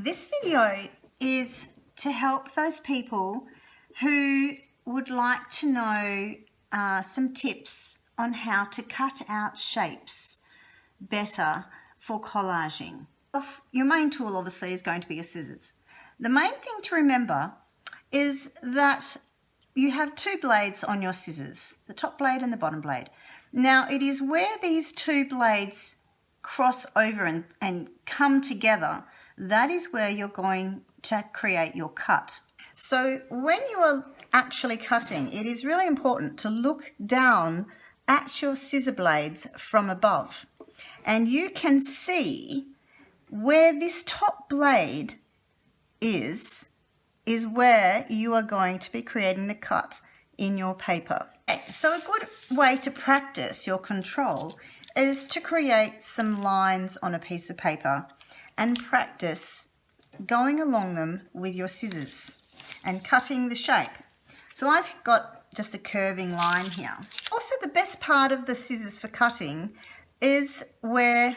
This video is to help those people who would like to know some tips on how to cut out shapes better for collaging. Your main tool obviously is going to be your scissors. The main thing to remember is that you have two blades on your scissors, the top blade and the bottom blade. Now it is where these two blades cross over and come together, that is where you're going to create your cut. So when you are actually cutting, it is really important to look down at your scissor blades from above, and you can see where this top blade is where you are going to be creating the cut in your paper. So a good way to practice your control is to create some lines on a piece of paper and practice going along them with your scissors and cutting the shape. So I've got just a curving line here. Also, the best part of the scissors for cutting is where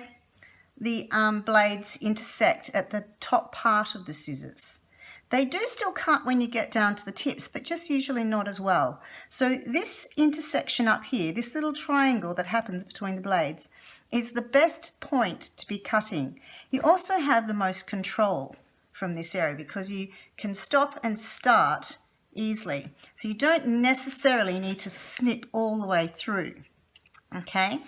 the blades intersect at the top part of the scissors. They do still cut when you get down to the tips, but just usually not as well. So this intersection up here, this little triangle that happens between the blades, is the best point to be cutting. You also have the most control from this area because you can stop and start easily. So you don't necessarily need to snip all the way through, okay?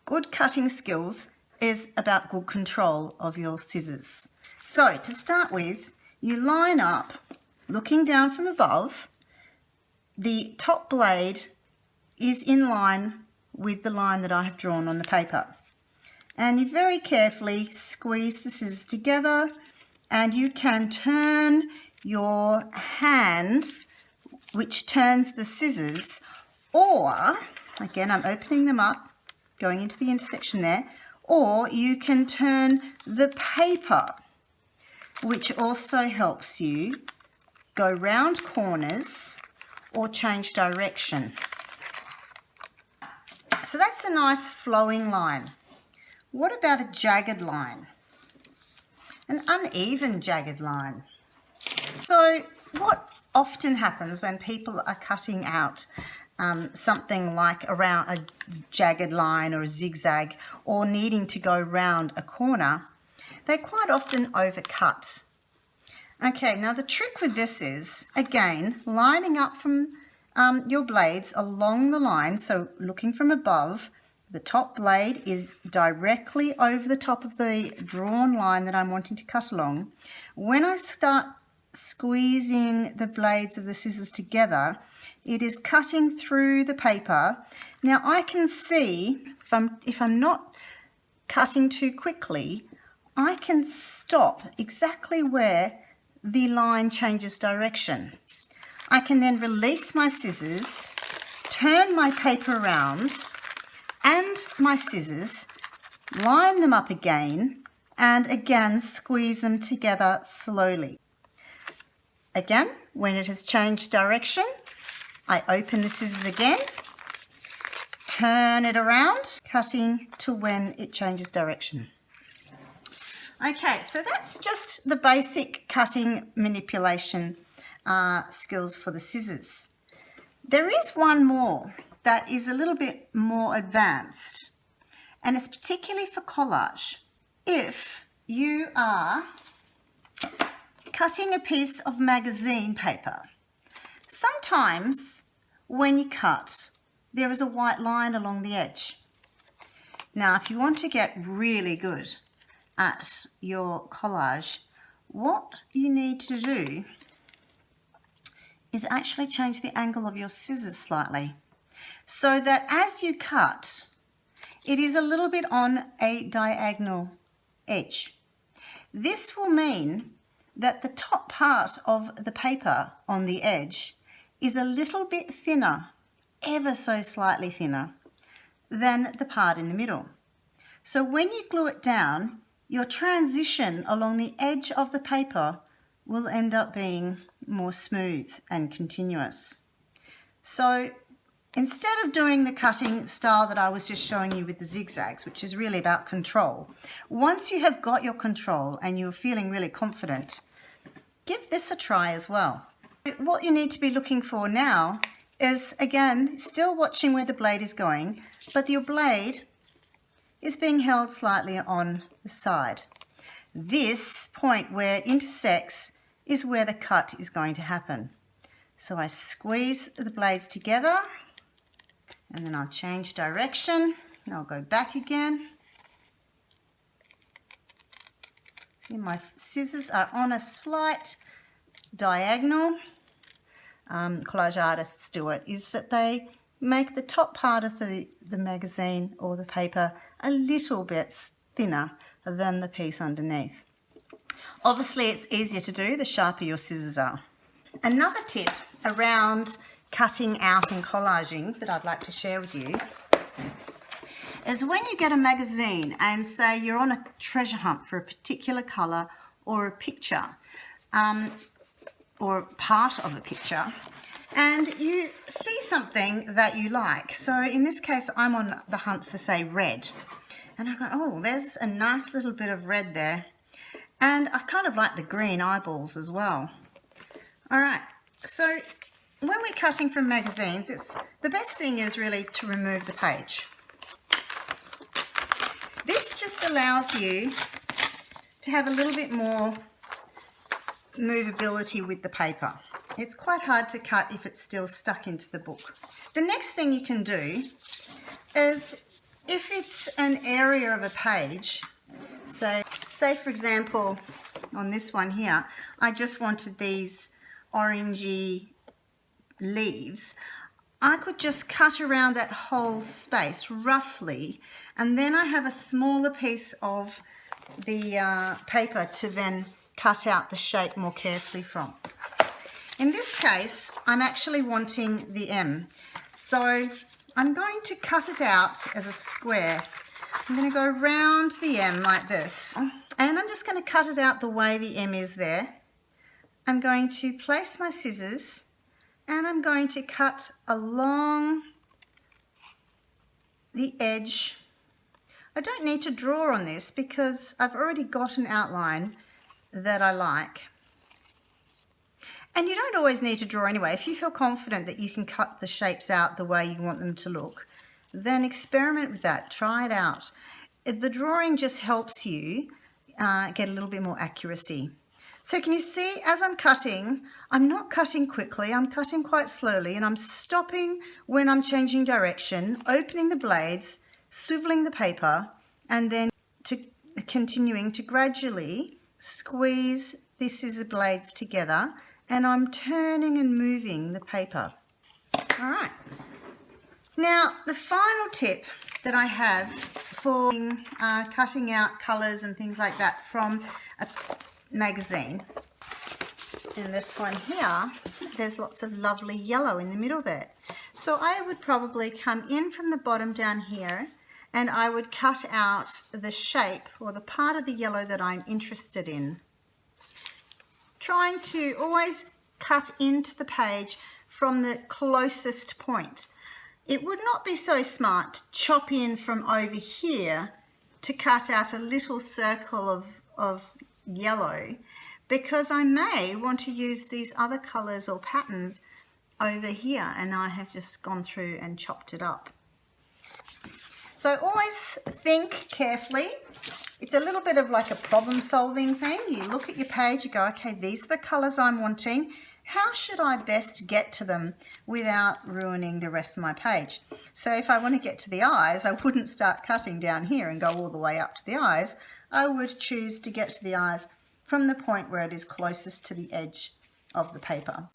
Good cutting skills is about good control of your scissors. So to start with, you line up, looking down from above, the top blade is in line with the line that I have drawn on the paper. And you very carefully squeeze the scissors together, and you can turn your hand, which turns the scissors, or, again, I'm opening them up, going into the intersection there, or you can turn the paper, which also helps you go round corners or change direction. So that's a nice flowing line. What about a jagged line? An uneven jagged line. So what often happens when people are cutting out something like around a jagged line or a zigzag, or needing to go round a corner, they quite often overcut. Okay, now the trick with this is, again, lining up from your blades along the line, so looking from above, the top blade is directly over the top of the drawn line that I'm wanting to cut along. When I start squeezing the blades of the scissors together, it is cutting through the paper. Now I can see, if I'm not cutting too quickly, I can stop exactly where the line changes direction. I can then release my scissors, turn my paper around and my scissors, line them up again, and again squeeze them together slowly. Again, when it has changed direction, I open the scissors again, turn it around, cutting to when it changes direction. Okay, so that's just the basic cutting manipulation skills for the scissors. There is one more that is a little bit more advanced, and it's particularly for collage. If you are cutting a piece of magazine paper, sometimes when you cut, there is a white line along the edge. Now, if you want to get really good at your collage, what you need to do is actually change the angle of your scissors slightly, so that as you cut, it is a little bit on a diagonal edge. This will mean that the top part of the paper on the edge is a little bit thinner, ever so slightly thinner, than the part in the middle. So when you glue it down, your transition along the edge of the paper will end up being more smooth and continuous. So instead of doing the cutting style that I was just showing you with the zigzags, which is really about control, once you have got your control and you're feeling really confident, give this a try as well. What you need to be looking for now is, again, still watching where the blade is going, but your blade is being held slightly on the side. This point where it intersects is where the cut is going to happen. So I squeeze the blades together and then I'll change direction and I'll go back again. See, my scissors are on a slight diagonal. Collage artists do it, is that they make the top part of the magazine or the paper a little bit thinner than the piece underneath. Obviously it's easier to do the sharper your scissors are. Another tip around cutting out and collaging that I'd like to share with you is when you get a magazine and say you're on a treasure hunt for a particular colour or a picture, or part of a picture, and you see something that you like. So in this case, I'm on the hunt for, say, red. And I go, oh, there's a nice little bit of red there. And I kind of like the green eyeballs as well. All right, so when we're cutting from magazines, the best thing is really to remove the page. This just allows you to have a little bit more movability with the paper. It's quite hard to cut if it's still stuck into the book. The next thing you can do is, if it's an area of a page, so say for example on this one here, I just wanted these orangey leaves, I could just cut around that whole space roughly, and then I have a smaller piece of the paper to then cut out the shape more carefully from. In this case, I'm actually wanting the M. So I'm going to cut it out as a square. I'm going to go around the M like this. And I'm just going to cut it out the way the M is there. I'm going to place my scissors and I'm going to cut along the edge. I don't need to draw on this because I've already got an outline that I like. And you don't always need to draw anyway. If you feel confident that you can cut the shapes out the way you want them to look, then experiment with that, try it out. The drawing just helps you get a little bit more accuracy. So can you see, as I'm cutting, I'm not cutting quickly, I'm cutting quite slowly, and I'm stopping when I'm changing direction, opening the blades, swiveling the paper, and then continuing to gradually squeeze the scissor blades together, and I'm turning and moving the paper. All right. Now, the final tip that I have for cutting out colours and things like that from a magazine, in this one here, there's lots of lovely yellow in the middle there. So I would probably come in from the bottom down here, and I would cut out the shape or the part of the yellow that I'm interested in. Trying to always cut into the page from the closest point. It would not be so smart to chop in from over here to cut out a little circle of yellow, because I may want to use these other colours or patterns over here, and I have just gone through and chopped it up. So always think carefully. It's a little bit of like a problem solving thing. You look at your page, you go, okay, these are the colours I'm wanting. How should I best get to them without ruining the rest of my page? So if I want to get to the eyes, I wouldn't start cutting down here and go all the way up to the eyes. I would choose to get to the eyes from the point where it is closest to the edge of the paper.